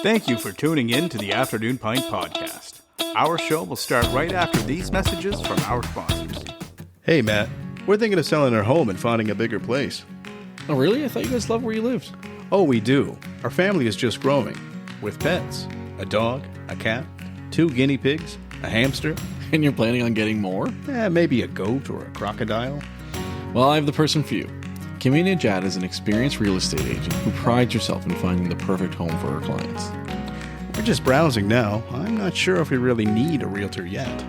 Thank you for tuning in to the Afternoon Pint Podcast. Our show will start right after these messages from our sponsors. Hey, Matt. We're thinking of selling our home and finding a bigger place. Oh, really? I thought you guys loved where you lived. Oh, we do. Our family is just growing. With pets. A dog, a cat, 2 guinea pigs, a hamster. And you're planning on getting more? Maybe a goat or a crocodile. Well, I have the person for you. Kim Antonowicz is an experienced real estate agent who prides herself in finding the perfect home for her clients. We're just browsing now. I'm not sure if we really need a realtor yet.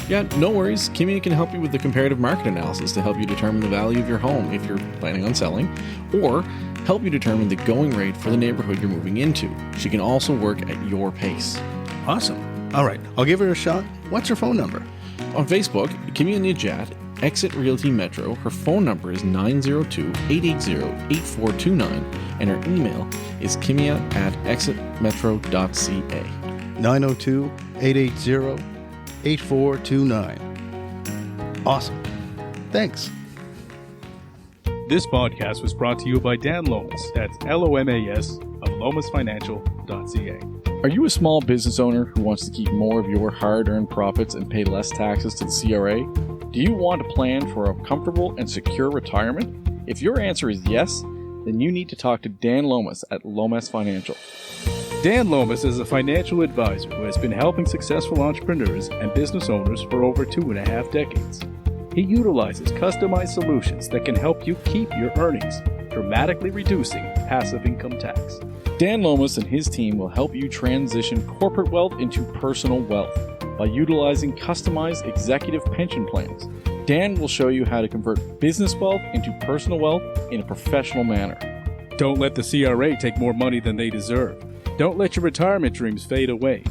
Yeah, no worries. Kimmy can help you with the comparative market analysis to help you determine the value of your home if you're planning on selling, or help you determine the going rate for the neighborhood you're moving into. She can also work at your pace. Awesome. All right, I'll give her a shot. What's her phone number? On Facebook, Kimmy Antonowicz, Exit Realty Metro. Her phone number is 902-880-8429, and her email is kimia@exitmetro.ca. 902-880-8429. Awesome. Thanks. This podcast was brought to you by Dan Lomas. That's LOMAS of lomasfinancial.ca. Are you a small business owner who wants to keep more of your hard-earned profits and pay less taxes to the CRA? Do you want to plan for a comfortable and secure retirement? If your answer is yes, then you need to talk to Dan Lomas at Lomas Financial. Dan Lomas is a financial advisor who has been helping successful entrepreneurs and business owners for over 2.5 decades. He utilizes customized solutions that can help you keep your earnings, dramatically reducing passive income tax. Dan Lomas and his team will help you transition corporate wealth into personal wealth by utilizing customized executive pension plans. Dan will show you how to convert business wealth into personal wealth in a professional manner. Don't let the CRA take more money than they deserve. Don't let your retirement dreams fade away.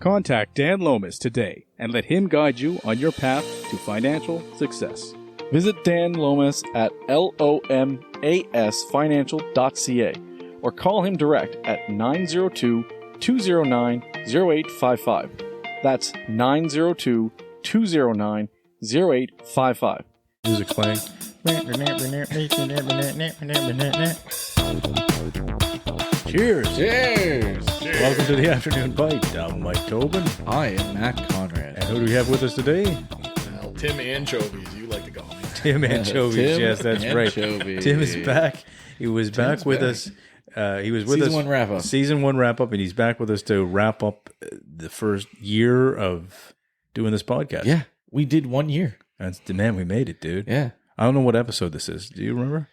Contact Dan Lomas today and let him guide you on your path to financial success. Visit Dan Lomas at lomasfinancial.ca or call him direct at 902-209-0855. That's 902-209-0855. Music playing. Cheers. Cheers! Welcome to the Afternoon Bite. I'm Mike Tobin. I am Matt Conrad. And who do we have with us today? Well, Tim Anchovies, you like to call me. Tim Anchovies. Tim Yes, that's right. Anchovies. Tim is back. He was back with us. He was with us. Season 1 wrap-up. Season 1 wrap-up, and he's back with us to wrap up the first year of doing this podcast. Yeah, we did 1 year. That's the man. We made it, dude. Yeah. I don't know what episode this is. Do you remember?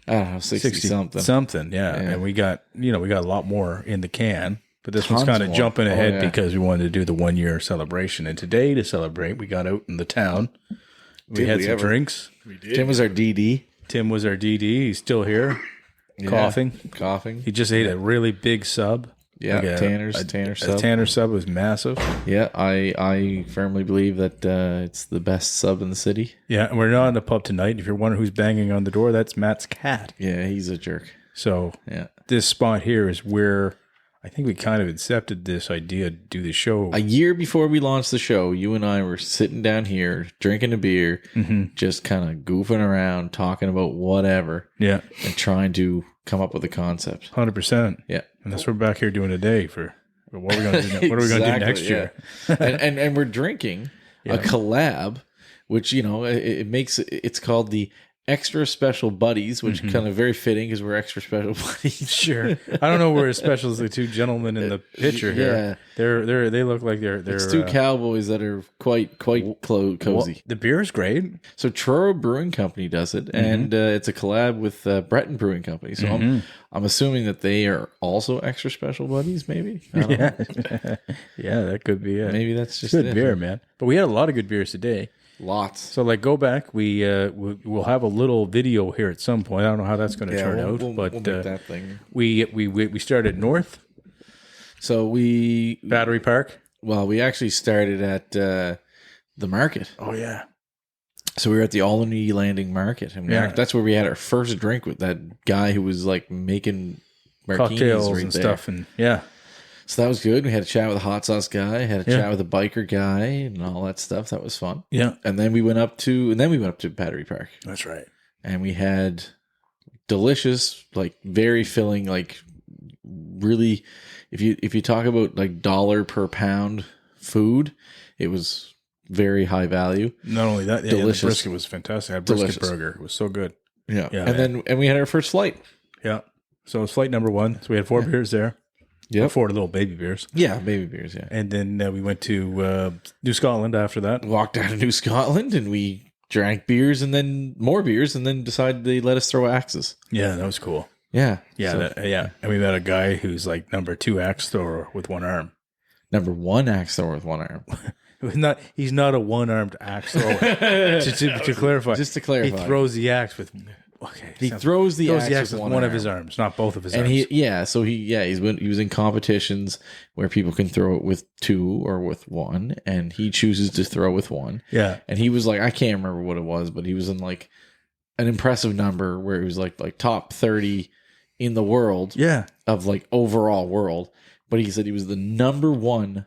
I don't know, 60 something. Something, yeah. And we got a lot more in the can. But this one's Tons kind of more. jumping ahead yeah. because we wanted to do the 1 year celebration. And today, to celebrate, we got out in the town. We had some drinks. We did. Tim was our DD. Tim was our DD. He's still here, Yeah. coughing. He just ate a really big sub. Yeah, Like Tanner a sub. Tanner sub was massive. Yeah, I firmly believe that it's the best sub in the city. Yeah, and we're not in the pub tonight. If you're wondering who's banging on the door, that's Matt's cat. Yeah, he's a jerk. So Yeah. this spot here is where I think we kind of accepted this idea to do the show. A year before we launched the show, you and I were sitting down here drinking a beer, just kind of goofing around, talking about whatever, Yeah, and trying to come up with a concept. 100%. Yeah. And that's what we're back here doing today for what are we going to do? What are we going to do next year? and we're drinking a collab, which it makes it's called the Extra Special Buddies, which kind of very fitting because we're extra special buddies. Sure. I don't know where as special as the two gentlemen in the picture here. They look like they're It's two cowboys that are quite cozy. Well, the beer's great. So Crows Brewing Company does it, and it's a collab with Breton Brewing Company. So I'm assuming that they are also extra special buddies. Maybe. I don't know. Yeah, that could be it. Maybe that's just good it. beer, man. But we had a lot of good beers today. Lots. So go back. We'll have a little video here at some point. I don't know how that's going to turn out, but we'll make that thing. We started north. So Battery Park. Well, we actually started at the market. Oh yeah. So we were at the Albany Landing Market, and that's where we had our first drink with that guy who was like making martinis Cocktails right and there. stuff, and yeah. So that was good. We had a chat with a hot sauce guy, had a chat with a biker guy, and all that stuff. That was fun. Yeah. And then we went up to Battery Park. That's right. And we had delicious, like very filling, like really if you talk about like dollar per pound food, it was very high value. Not only that, yeah, Delicious. the brisket was fantastic. I had a brisket Delicious. burger. It was so good. Yeah. Yeah, And we had our first flight. Yeah. So it was flight number 1. So we had 4 beers there. Yep. 4 little baby beers. Yeah, baby beers, yeah. And then we went to New Scotland after that. Walked down to New Scotland and we drank beers and then more beers and then decided they let us throw axes. Yeah, that was cool. Yeah. Yeah, So, yeah. And we met a guy who's like number 2 axe thrower with one arm. number 1 axe thrower with one arm. He's not a one-armed axe thrower. to clarify. Just to clarify. He throws the axe with... Okay. He throws the axe with one one of his arm. arms, not both of his And arms. he was in competitions where people can throw it with 2 or with 1, and he chooses to throw with 1. Yeah. And he was like, I can't remember what it was, but he was in like an impressive number where he was like top 30 in the world Yeah. of like overall world. But he said he was the number 1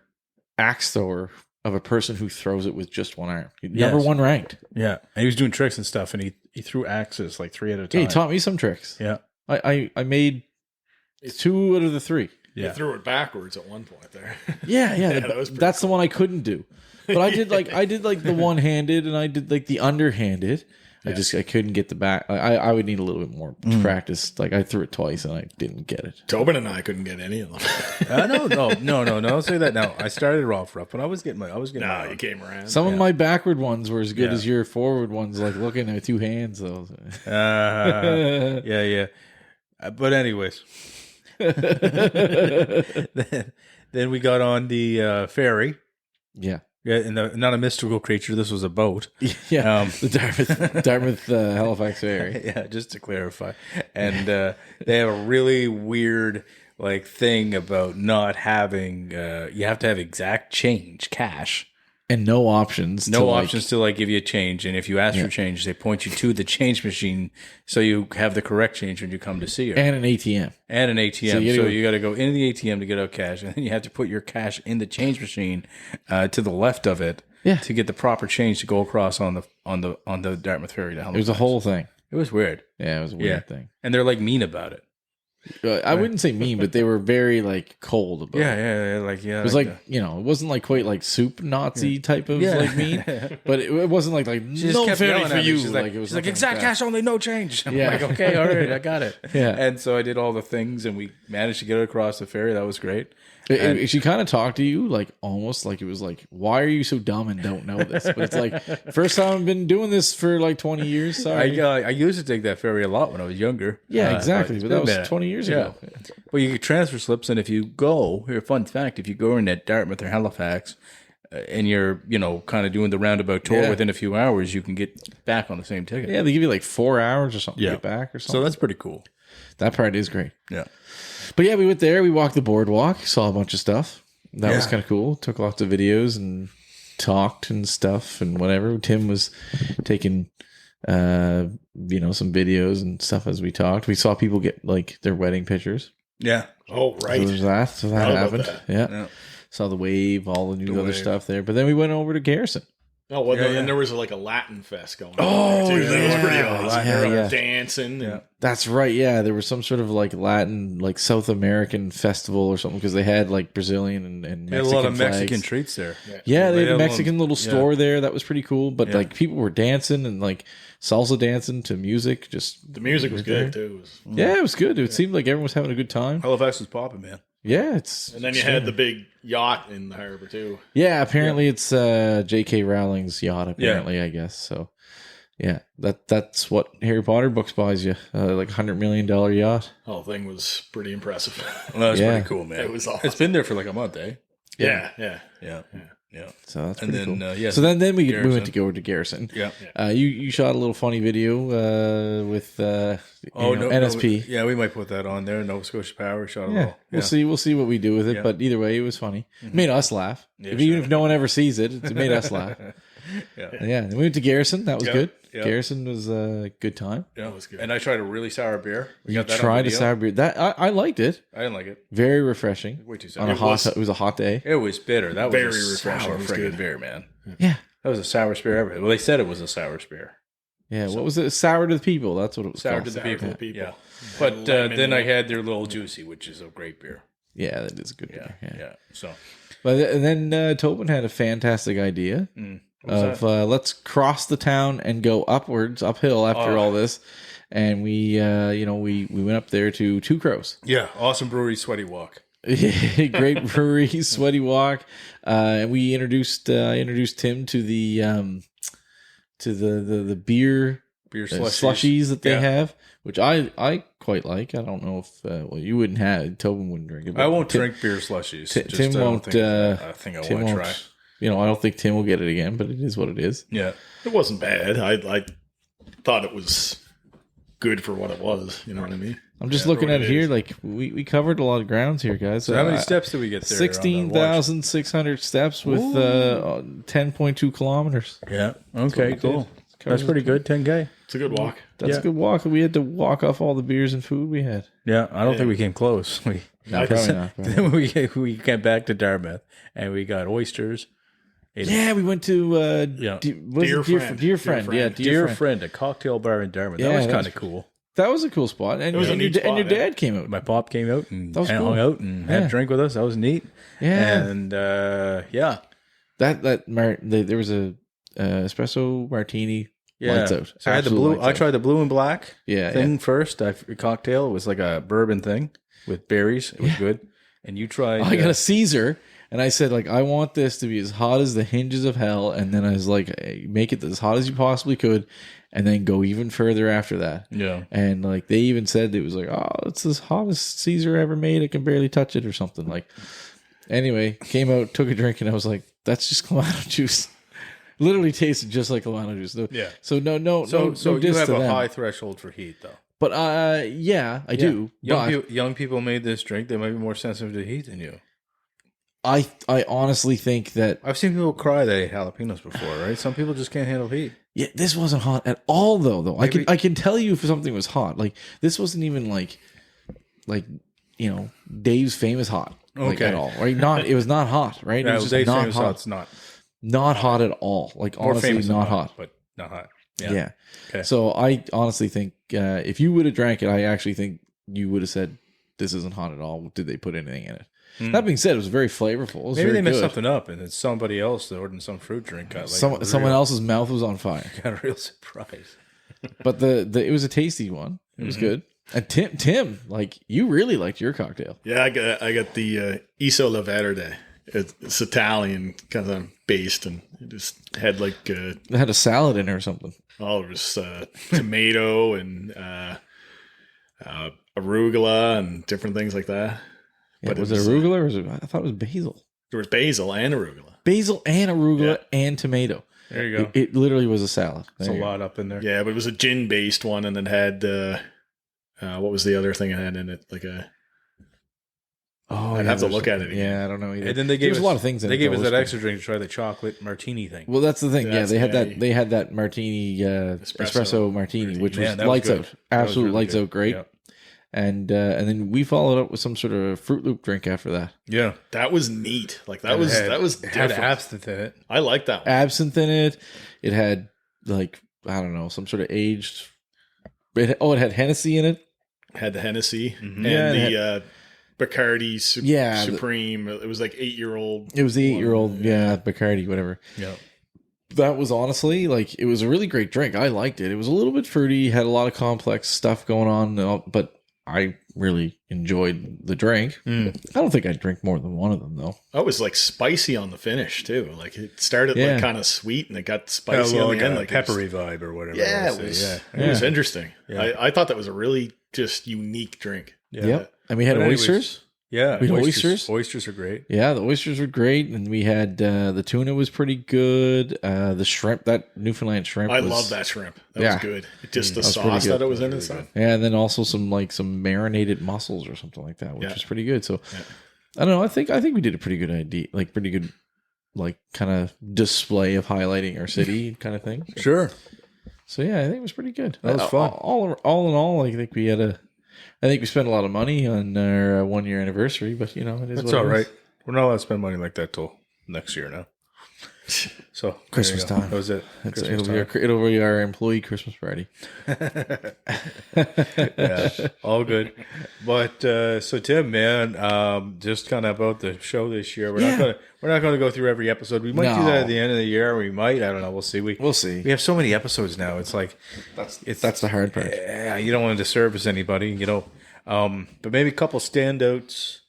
axe thrower of a person who throws it with just one arm. Number 1 ranked. Yeah. And he was doing tricks and stuff, and he threw axes like 3 at a time. Yeah, he taught me some tricks. Yeah. I made 2 out of the 3. Yeah. You threw it backwards at one point there. Yeah, that was pretty that's the one I couldn't do. But I did like the one-handed and I did like the underhanded. I couldn't get the back. I would need a little bit more practice. Like I threw it twice and I didn't get it. Tobin and I couldn't get any of them. No. Don't say that. No, I started off rough, but I was getting No, my you came around. Some of my backward ones were as good Yeah. as your forward ones, like looking at 2 hands. Though. yeah. But anyways, then we got on the ferry. Yeah. Yeah, and not a mystical creature. This was a boat. Yeah, the Dartmouth Halifax Ferry. Yeah, just to clarify. And they have a really weird like thing about not having. You have to have exact change, cash. And no options. No options to like give you a change. And if you ask for change, they point you to the change machine so you have the correct change when you come to see her. And an ATM. And an ATM. So So you got to go into the ATM to get out cash. And then you have to put your cash in the change machine to the left of it to get the proper change to go across on the Dartmouth Ferry to Halifax. It was a whole thing. It was weird. Yeah, it was a weird thing. And they're like mean about it. I wouldn't say mean, but they were very like cold about it. Yeah. It was like it wasn't like quite like soup Nazi type of like mean, but it wasn't like she just no kept ferry yelling for at me. you. She's like, it was she's like nothing exact that. cash only, no change. I'm Yeah. like, okay, all right, I got it. Yeah. And so I did all the things, and we managed to get it across the ferry. That was great. She kind of talked to you like almost like it was like, why are you so dumb and don't know this? But it's like first time I've been doing this for like 20 years. Sorry. I used to take that ferry a lot when I was younger. Yeah, exactly. it's But been that a was minute. 20 years ago. Well, you get transfer slips, and if you go, here, fun fact, if you go in at Dartmouth or Halifax, and you're, kind of doing the roundabout tour within a few hours, you can get back on the same ticket. Yeah, they give you like 4 hours or something to get back or something. So that's pretty cool. That part is great. Yeah. But yeah, we went there. We walked the boardwalk, saw a bunch of stuff. That was Yeah. kind of cool. Took lots of videos and talked and stuff and whatever. Tim was taking, some videos and stuff as we talked. We saw people get like their wedding pictures. Yeah. Oh, right. So there's that. So that Forgot about happened. that. Yeah. Yeah. Saw the wave, all the new other wave. stuff there. But then we went over to Garrison. Oh, well, Yeah, then there was like a Latin fest going on. Oh, there, too. That was pretty yeah. awesome. Yeah, They were yeah. dancing. Yeah. And, That's right. Yeah, there was some sort of like Latin, like South American festival or something because they had like Brazilian and Mexican They had a lot of flags. Mexican treats there. Yeah, they had had a a Mexican little yeah. store there. That was pretty cool. But Yeah. like people were dancing and like salsa dancing to music. Just the music was good, too. It was- yeah, it was good. It seemed like everyone was having a good time. Halifax was popping, man. Yeah, it's And then you had the big yacht in the harbor, too. yeah. Apparently, it's J.K. Rowling's yacht. Apparently, I guess so. Yeah, that's what Harry Potter books buys you, like $100 million yacht. The whole thing was pretty impressive. Well, that was Yeah. pretty cool, man. It was awesome. It's been there for like a month, eh? Yeah. Yeah. So that's And pretty then, cool. So then we Garrison. went to go to Garrison. Yeah. You shot a little funny video with NSP. Yeah, we might put that on there. Nova Scotia Power shot a Yeah, little. we'll see. We'll see what we do with it. Yeah. But either way, it was funny. It made us laugh. Yeah, Even if no one ever sees it, it made us laugh. Yeah. Yeah. And we went to Garrison. That was Yeah, good. yeah. Garrison was a good time. Yeah, That was good. And I tried a really sour beer. We You got that on tried a video. sour beer. That I liked it. I didn't like it. Very refreshing. Way too sour. On a It it was a hot day. It was bitter. That was Very a refreshing. sour It was friggin' good. beer, man. Yeah. That was a sour spear ever. Well, they said it was a sour spear. Yeah. What was it? Sour to the people. That's what it was Sour called. to the Sour to people. the people. Yeah. But Lemon then I milk. had their little juicy, which is a great beer. Yeah, that is a good Yeah, beer. yeah. So But then Tobin had a fantastic idea of let's cross the town and go uphill after all this. And we went up there to Two Crows. yeah, awesome brewery, Sweaty Walk. Great brewery, Sweaty Walk. And we introduced Tim to the beer slushies that they have, which I quite like. I don't know if you wouldn't have. Tobin wouldn't drink it. I won't drink beer slushies. Tim won't. I think I want to try. I don't think Tim will get it again, but it is what it is. Yeah, It wasn't bad. I thought it was good for what it was. You know what I mean? I'm just looking at it here. Like we covered a lot of grounds here, guys. So how many steps did we get there? 16,600 steps with 10.2 kilometers. Yeah. Okay. Cool. That's pretty good. 10K. It's a good walk. That's a good walk. We had to walk off all the beers and food we had. Yeah. I don't think we came close. No, probably not. Then we came back to Dartmouth and we got oysters. Yeah, we went to Dear Friend, a cocktail bar in Dartmouth. Yeah, That was that kind was of cool. That was a cool spot. And, It was a neat spot, your dad came out. My pop came out and That was cool. hung out and had a drink with us. That was neat. Yeah. And there was a espresso martini. Lights out. So I had the blue. I tried the blue and black Yeah, thing first. Cocktail. It was like a bourbon thing with berries. It was good. And you tried. I got a Caesar, and I said, like, I want this to be as hot as the hinges of hell. And then I was like, hey, make it as hot as you possibly could, and then go even further after that. Yeah. And like they even said it was like, oh, it's as hot as Caesar ever made. I can barely touch it or something. Like, anyway, came out, took a drink, and I was like, that's just Clamato juice. Literally tasted just like Clamato juice. Yeah. So no So you diss have to a them. high threshold for heat, though. But yeah, I do. Young people made this drink. They might be more sensitive to heat than you. I honestly think that I've seen people cry they ate jalapenos before, right? Some people just can't handle heat. this wasn't hot at all though. Maybe- I can tell you if something was hot. Like this wasn't even like Dave's famous hot Okay. at all. Right? It was not hot, right? Yeah, it was just Dave's not famous hot. hot's not Not hot at all. Like more honestly famous than not hot. but not hot. Yeah. Okay. So I honestly think if you would have drank it, I actually think you would have said this isn't hot at all. Did they put anything in it? That being said, it was very flavorful. It was Maybe very they messed good. something up, and then somebody else that ordered some fruit drink got like Someone else's mouth was on fire. got a real surprise. But it was a tasty one. It was good. And Tim, like you really liked your cocktail. Yeah, I got the Iso La Verde. It's Italian kind of based, and it just had like It had a salad in it or something. there was tomato and arugula and different things like that. Yeah, But was it it was, arugula or was it? I thought it was basil. There was basil and arugula. Basil and arugula Yeah. and tomato. There you go. It literally was a salad. There's There a you go. lot up in there. Yeah, but it was a gin based one, and then had what was the other thing it had in it? Like a Oh, I'd yeah, have to there's look at something. it again. Yeah, I don't know either. And then they gave There's us a lot of things in it. They gave though. us It was that good. extra drink to try the chocolate martini thing. Well, that's the thing. That's- they had yeah, that. They had that martini, espresso martini, which Man, was that was lights good. out, That was absolute really lights good. out, great. Yeah. And then we followed up with some sort of Fruit Loop drink after that. Yeah. That was neat. Like that was It had different. absinthe in it. I like that one. Absinthe in it. It had like I don't know some sort of aged. It had Hennessy in it. Had the Hennessy and Yeah, the Bacardi Yeah, Supreme. It was like 8-year-old. It was the 8-year-old, yeah, Bacardi, whatever. Yeah. That was honestly like it was a really great drink. I liked it. It was a little bit fruity, had a lot of complex stuff going on, but I really enjoyed the drink. I don't think I'd drink more than one of them though. Oh, it was like spicy on the finish too. Like it started Yeah. like kind of sweet and it got spicy on the end, like peppery vibe or whatever. Yeah, I would it was. say. It was interesting. Yeah. I thought that was a really just unique drink. Yeah. Yep. And we had But anyways, oysters. Yeah. We had oysters. Oysters are great. Yeah, the oysters were great, and we had the tuna was pretty good. The shrimp, that Newfoundland shrimp, I was, love that shrimp. That Yeah. was good. Just the was pretty sauce good. that it was in and stuff. Yeah, and then also some marinated mussels or something like that, which Yeah. was pretty good. So Yeah. I don't know. I think we did a pretty good idea, like pretty good, like kind of display of highlighting our city kind of thing. Sure. So yeah, I think it was pretty good. That was fun. All in all, I think we spent a lot of money on our 1-year anniversary, but it is That's what all it right. is. We're not allowed to spend money like that till next year now. So Christmas there you go. time. That was it. It'll be our employee Christmas party. Yeah, all good. But so Tim, man, just kind of about the show this year. We're not gonna go through every episode. We might do that at the end of the year. We might. I don't know. We'll see. We'll see. We have so many episodes now. It's like That's the hard part. yeah, you don't want to disservice anybody, you know. But maybe a couple standouts.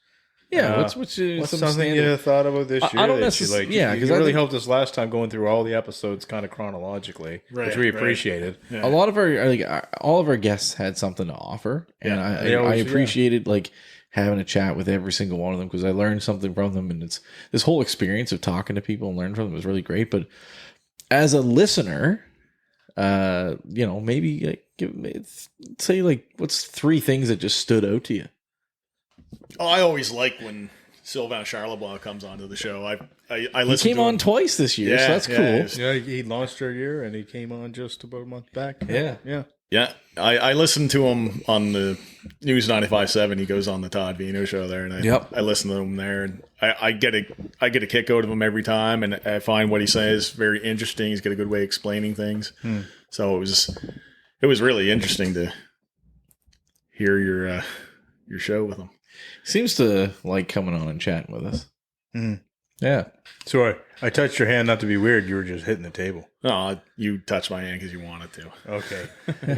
Yeah, what's something you thought about this year? I don't that you liked? yeah, because really helped us last time going through all the episodes kind of chronologically, which we appreciated. A lot of all of our guests had something to offer, and I appreciated like having a chat with every single one of them because I learned something from them, and it's this whole experience of talking to people and learning from them was really great. But as a listener, maybe say like what's 3 things that just stood out to you? Oh, I always like when Sylvain Charlebois comes onto the show. I listen. He came to on him twice this year, so that's cool. Yeah, he launched our year, and he came on just about a month back. Yeah. Yeah, I listen to him on the News 95.7. He goes on the Todd Vino show there, and I listen to him there, and I get a kick out of him every time, and I find what he says very interesting. He's got a good way of explaining things. So it was really interesting to hear your show with him. Seems to like coming on and chatting with us. Yeah. Sorry, I touched your hand not to be weird. You were just hitting the table. No, you touched my hand because you wanted to. Okay.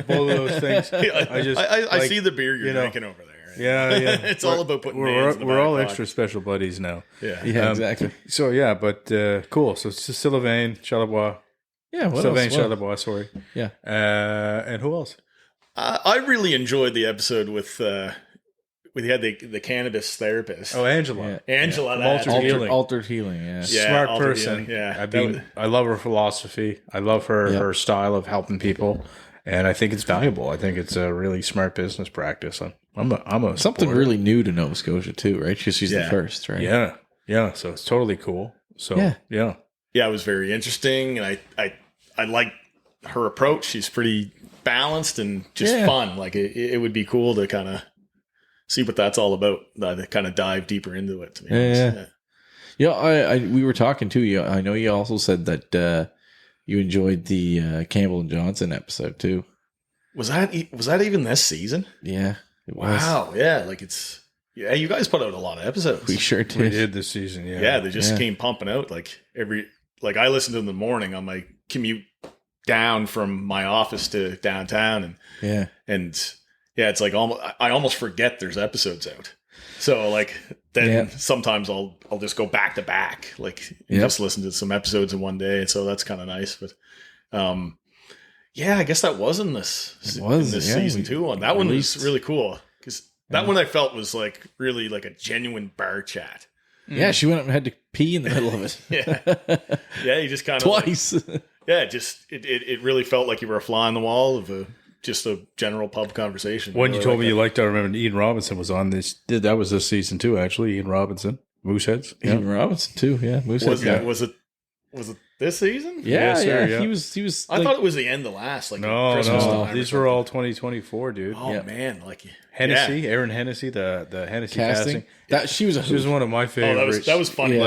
Both of those things. I see the beer you're drinking over there. Yeah. It's all about putting we're all extra special buddies now. Yeah. Exactly. So yeah, but cool. So it's Sylvain Charlebois. Yeah. Sylvain Charlebois. Sorry. Yeah. And who else? I really enjoyed the episode with. We had the cannabis therapist. Oh, Angela. Yeah. Angela. Altered healing. Yeah. Smart person. Healing, yeah. I mean, I love her philosophy. I love her style of helping people, and I think it's valuable. I think it's a really smart business practice. I'm a something supporter. really new to Nova Scotia too, right? Because she's the first, right? Yeah. So it's totally cool. So yeah, it was very interesting, and I like her approach. She's pretty balanced and just fun. Like it would be cool to kind of see what that's all about. To kind of dive deeper into it. To be honest. Yeah. We were talking to you. I know you also said that you enjoyed the Campbell and Johnson episode too. Was that even this season? Yeah, it was. Wow. Yeah, like it's. Yeah, you guys put out a lot of episodes. We sure did. We did this season. Yeah, they just came pumping out like I listened to them in the morning on my commute down from my office to downtown, and it's like I almost forget there's episodes out. So like then sometimes I'll just go back to back, like just listen to some episodes in one day, and so that's kind of nice. But I guess that was in this season 2 one. That one was really cool because that one I felt was like really like a genuine bar chat. Yeah, she went up and had to pee in the middle of it. You just kind of twice. It really felt like you were a fly on the wall of just a general pub conversation. When you told me you liked, I remember Ian Robinson was on this. That was this season 2, actually. Ian Robinson, Mooseheads. Ian Robinson too. Yeah, Mooseheads. Was it this season? Yeah, sir. He was. I thought it was the end of last. Like no. Time these were all 2024, dude. Oh man, like Hennessy, Aaron Hennessy, the Hennessy casting. She was one of my favorites. Oh, that was funny.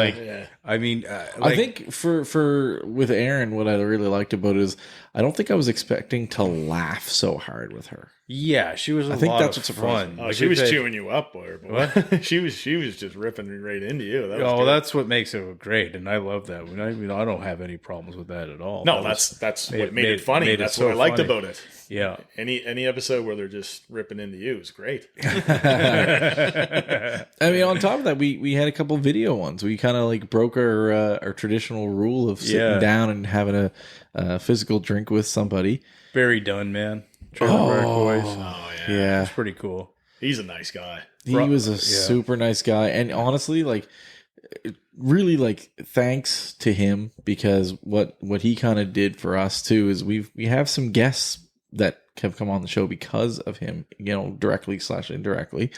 I mean, I think for with Aaron, what I really liked about it is I don't think I was expecting to laugh so hard with her. Yeah, she was. I think that's what's fun. Oh, she was chewing you up, boy. What? she was just ripping right into you. That's what makes it great, and I love that. I don't have any problems with that at all. No, that's what made it funny. That's what I liked about it. Yeah. Any episode where they're just ripping into you is great. I mean, on top of that, we had a couple video ones. We kind of like broke our traditional rule of sitting down and having a physical drink with somebody. Very done, man. Boys. Oh yeah, it's pretty cool. He's a nice guy. He was a super nice guy, and honestly, like, really, like, thanks to him because what he kind of did for us too is we have some guests that have come on the show because of him, directly / indirectly,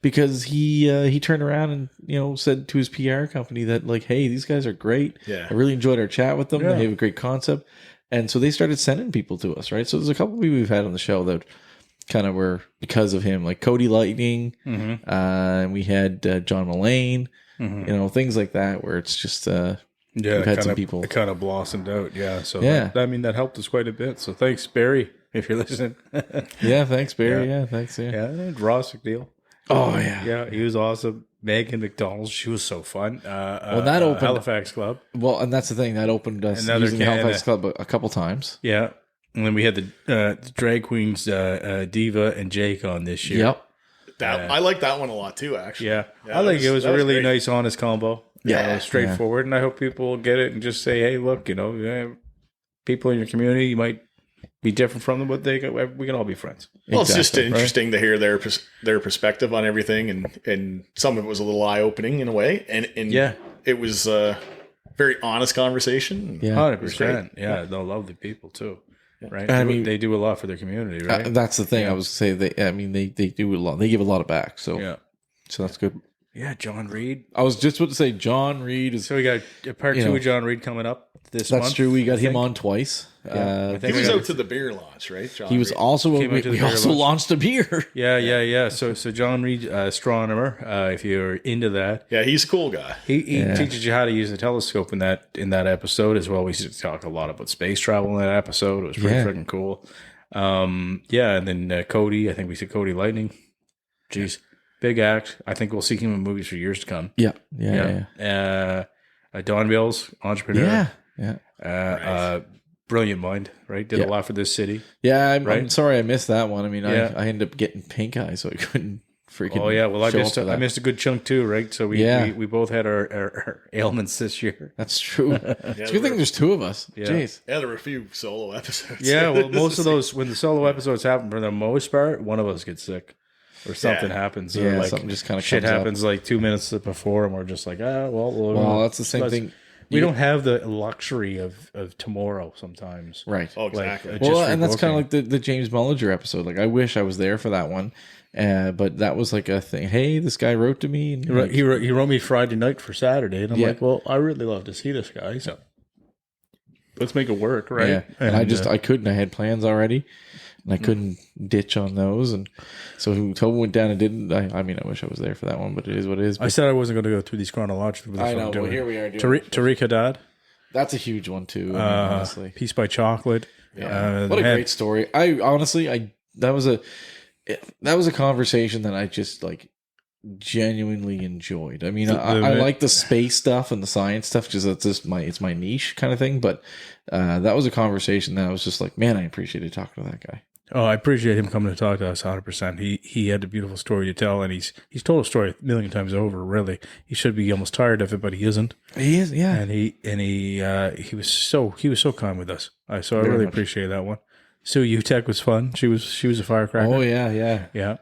because he turned around and said to his PR company that like, hey, these guys are great. Yeah, I really enjoyed our chat with them. Yeah. They have a great concept. And so they started sending people to us, right? So there's a couple of people we've had on the show that kind of were because of him, like Cody Lightning, and we had John Mullane, things like that, where it's just Yeah, we've had some people. It kind of blossomed out. Yeah, so Yeah. that helped us quite a bit. So thanks, Barry, if you're listening. Yeah, thanks, Barry. Yeah, thanks. Yeah. Yeah, and Ross McNeil. Oh yeah. Yeah, he was awesome. Megan McDonald, she was so fun. That opened Halifax Club. Well, and that's the thing that opened us Another using the can- Halifax Club a couple times. Yeah, and then we had the drag queens Diva and Jake on this year. Yep. I like that one a lot too, actually. Yeah, Yeah, I think that it was was a really great. nice, honest combo. Yeah, Straightforward, and I hope people will get it and just say, "Hey, look, people in your community, you might be different from them, but we can all be friends." Well, it's just Exactly, interesting to hear their perspective on everything, and some of it was a little eye opening in a way, and Yeah. it was a very honest conversation. Yeah. 100%. Yeah, they'll love the people too, right? I mean- they do a lot for their community, right? That's the thing. I was say they do a lot. They give a lot back. So Yeah, so that's good. yeah. John Reed. I was just about to say John Reed is. So we got a part You 2 know, of John Reed coming up this That's month. true. We got I him think. on twice. I think He was we got- out to the beer launch, right? John He was Reed? also Came out to the we beer also launch. launched a beer. Yeah. So John Reed, astronomer. If you're into that, Yeah, he's a cool guy. he Yeah. teaches you how to use a telescope in that episode as well. We talked a lot about space travel in that episode. It was pretty Yeah. freaking cool. And then Cody. I think we said Cody Lightning. Jeez, big act. I think we'll see him in movies for years to come. Yeah. Don Mills, entrepreneur. Yeah. Brilliant mind, right? Did Yeah. a lot for this city. Yeah. I'm Right? sorry I missed that one. I mean, Yeah. I ended up getting pink eye, so I couldn't freaking. Oh yeah, well I show missed up for I that. missed a good chunk too, right? So we both had our ailments this year. That's true. It's a good thing there's two of us. Yeah. Jeez. Yeah, there were a few solo episodes. Yeah, well most of those when the solo episodes happen for the most part, one of us gets sick or something happens. Or Yeah, like something just kinda shit comes up. happens like 2 minutes before, and we're just like, Well, that's the same thing. We don't have the luxury of tomorrow sometimes. Right. Oh, exactly. Like, Well, just and that's kind of revoking. like the James Mullinger episode. Like, I wish I was there for that one, but that was like a thing. Hey, this guy wrote to me. And He wrote me Friday night for Saturday, and I'm Yeah. like, well, I really love to see this guy, so let's make it work, right? Yeah, and I couldn't. I had plans already, and I couldn't ditch on those. And so Toby went down and didn't. I mean, I wish I was there for that one, but it is what it is. I said I wasn't going to go through these chronologically. But I that's what know, I'm but doing. here we are doing it. Tariq Haddad, That's a huge one too. I mean, honestly, Peace by Chocolate. yeah. What a great story. I honestly, that was a conversation that I just like genuinely enjoyed. I mean, I like the space stuff and the science stuff because that's just it's my niche kind of thing. But that was a conversation that I was just like, man, I appreciated talking to that guy. Oh, I appreciate him coming to talk to us 100%. He had a beautiful story to tell, and he's told a story a million times over, really. He should be almost tired of it, but he isn't. He is, yeah. And he was so kind with us. So I Very really much. appreciate that one. Sue Utek was fun. She was a firecracker. Oh yeah. Yeah.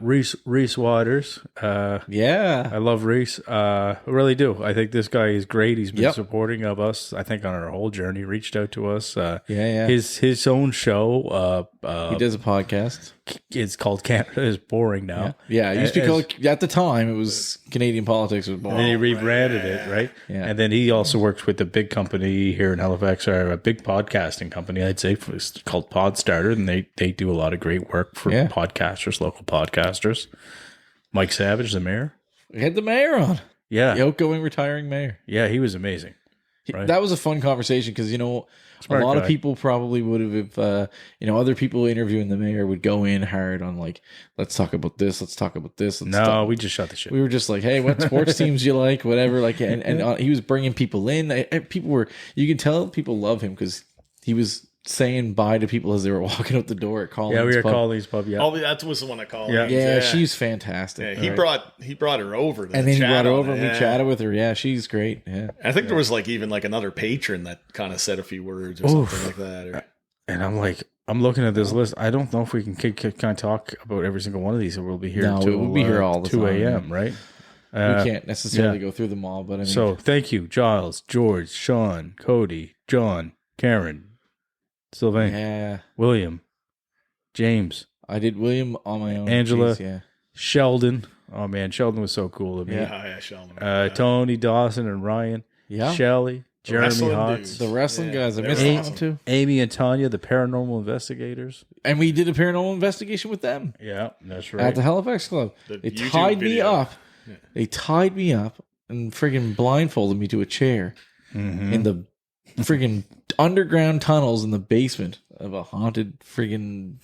Reese Waters. Yeah. I love Reese. I really do. I think this guy is great. He's been Yep. supporting of us. I think on our whole journey, reached out to us. Yeah. His own show. He does a podcast. It's called Canada is Boring now. Yeah, it used to be As- called, at the time, it was Canadian Politics was born. And then he rebranded it, right? Yeah. And then he also works with a big company here in Halifax, or a big podcasting company, I'd say, it's called Podstarter, and they do a lot of great work for Yeah. podcasters, local podcasters. Mike Savage, the mayor. We had the mayor on. Yeah. The outgoing retiring mayor. Yeah, he was amazing. Right. That was a fun conversation because, Smart a lot guy. of people probably would have, other people interviewing the mayor would go in hard on like, let's talk about this, let's talk about this. No, we just shot the shit. We were just like, hey, what sports teams do you like? Whatever. Like, and he was bringing people in. People were, you could tell people love him because he was saying bye to people as they were walking out the door at Collins. Yeah, we were Pub. Collins Pub, yeah. Oh, that was the one I called. Yeah. Yeah, she's fantastic. Yeah, he brought her over, to And then he chat brought her on over it, and we chatted with her. Yeah, she's great. Yeah. I think there was like even like another patron that kind of said a few words or something like that. Or, And I'm looking at this list. I don't know if we can kind of talk about every single one of these, or we'll be here No, till we'll be here all the 2 time, a.m., right? We can't necessarily go through them all, but I mean, So thank you, Giles, George, Sean, Cody, John, Karen, Sylvain, yeah, William, James, I did William on my own. Angela. Jeez, yeah. Sheldon. Oh man, Sheldon was so cool to me. Yeah. Sheldon. Tony Dawson and Ryan, Yeah. Shelley, Jeremy wrestling Hotz, dudes. The wrestling guys, I they missed were them awesome. too. Amy and Tanya, the paranormal investigators. And we did a paranormal investigation with them Yeah, that's at right. the Halifax Club. The They YouTube tied me video. up. They tied me up and friggin' blindfolded me to a chair in the friggin' underground tunnels in the basement of a haunted friggin'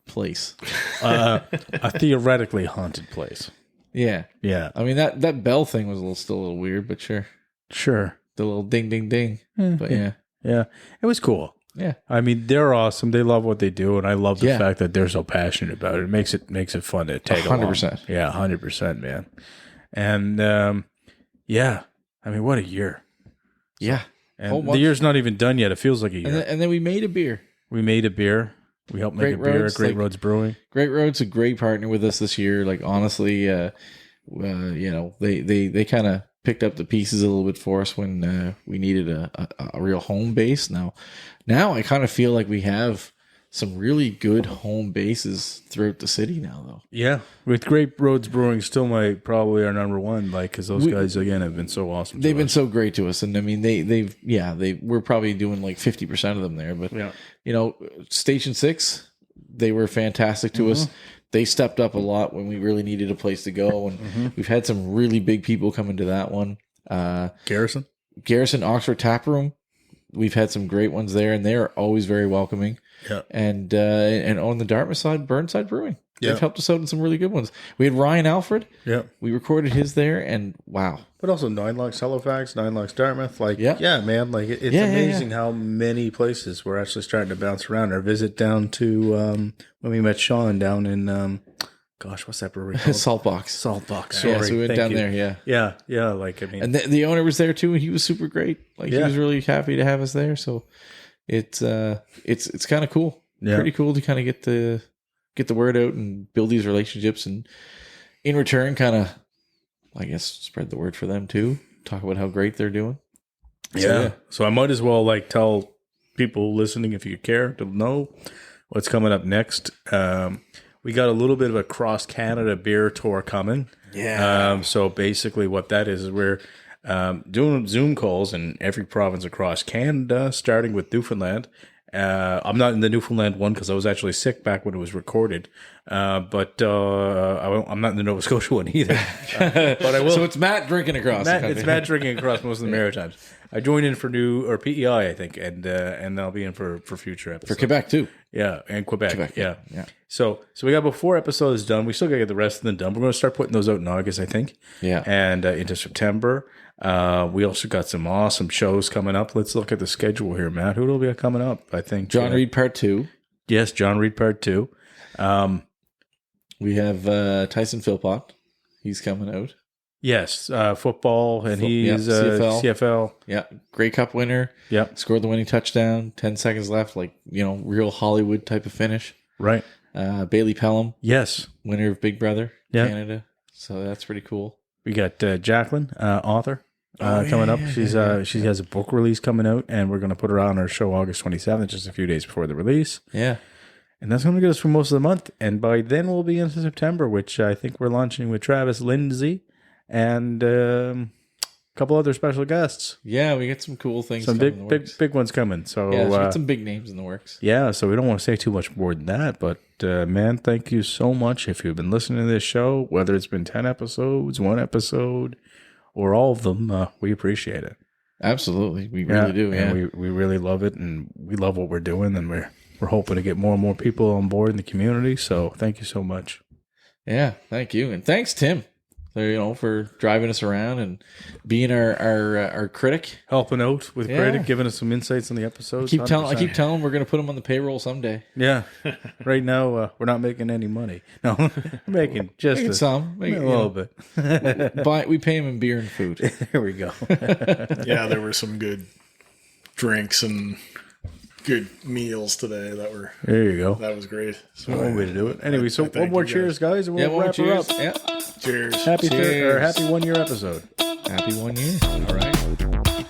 place. A theoretically haunted place. Yeah. Yeah. I mean, that bell thing was still a little weird, but sure. Sure. The little ding, ding, ding. But yeah. Yeah. It was cool. Yeah. I mean, they're awesome. They love what they do, and I love the fact that they're so passionate about it. It makes it fun to take 100%. along. Yeah, 100%, man. And yeah, I mean, what a year. Yeah. And the year's not even done yet. It feels like a year. And then we made a beer. We made a beer. We helped make a beer at Great Roads Brewing. Great Roads, a great partner with us this year. Like, honestly, you know, they kind of picked up the pieces a little bit for us when we needed a real home base. Now I kind of feel like we have some really good home bases throughout the city now, though. Yeah, with Great Roads Brewing, still probably our number one, like, because those guys again have been so awesome. They've been so great to us, and I mean we're probably doing like 50% of them there, but you know, Station 6, they were fantastic to us. They stepped up a lot when we really needed a place to go, and we've had some really big people come into that one. Garrison Oxford Tap Room. We've had some great ones there, and they're always very welcoming. Yeah. And on the Dartmouth side, Burnside Brewing. They've Yeah. helped us out in some really good ones. We had Ryan Alfred. Yeah. We recorded his there, and wow. But also Nine Locks Halifax, Nine Locks Dartmouth. Like, Yeah. man, like it's amazing how many places we're actually starting to bounce around. Our visit down to when we met Sean down in gosh, what's that brewery called? Saltbox. Sorry, Yeah, so we went thank down you. there, yeah. Yeah. Like, I mean, And the owner was there too, and he was super great. Like, he was really happy to have us there. So it's kind of cool. Yeah. Pretty cool to kind of get the word out and build these relationships, and in return, kind of, I guess, spread the word for them too. Talk about how great they're doing. So I might as well like tell people listening, if you care to know what's coming up next. We got a little bit of a cross Canada beer tour coming. Yeah. So basically, what that is we're doing Zoom calls in every province across Canada, starting with Newfoundland. I'm not in the Newfoundland one because I was actually sick back when it was recorded. But I'm not in the Nova Scotia one either. But I will. So it's Matt drinking across. It's Matt drinking across most of the Maritimes. I joined in for PEI, I think, and I'll be in for future episodes. For Quebec too. Yeah, and Quebec. Yeah. Yeah. So we got about 4 episodes done. We still got to get the rest of them done. We're going to start putting those out in August, I think. Yeah. And into September. We also got some awesome shows coming up. Let's look at the schedule here, Matt. Who will be coming up? I think John Reed Part 2. Yes, John Reed Part 2. We have Tyson Philpott. He's coming out. Yes, football, and he's CFL. Yeah, Grey Cup winner. Yeah, scored the winning touchdown. 10 seconds left, like, you know, real Hollywood type of finish. Right. Bailey Pelham. Yes, winner of Big Brother Canada. So that's pretty cool. We got Jacqueline, author, coming up. She has a book release coming out, and we're going to put her on our show August 27th, just a few days before the release. Yeah. And that's going to get us for most of the month. And by then we'll be into September, which I think we're launching with Travis Lindsay and a couple other special guests. Yeah, we got some cool things. Some big ones coming. So yeah, we got some big names in the works. Yeah, so we don't want to say too much more than that. But man, thank you so much if you've been listening to this show, whether it's been 10 episodes, 1 episode, or all of them. We appreciate it. Absolutely, we really do. Yeah, and we really love it, and we love what we're doing, and we're hoping to get more and more people on board in the community. So thank you so much. Yeah, thank you, and thanks, Tim. For driving us around and being our critic, helping out with critic, giving us some insights on the episodes. I keep telling we're going to put him on the payroll someday. Yeah, right now we're not making any money. No, we're making just a little bit. We pay him in beer and food. There we go. Yeah, there were some good drinks and good meals today that were. There you go. That was great. So one way to do it. Anyway, so one more cheers, guys, and we'll wrap her up. Yeah. Cheers. Happy 1 year episode. Happy 1 year. All right.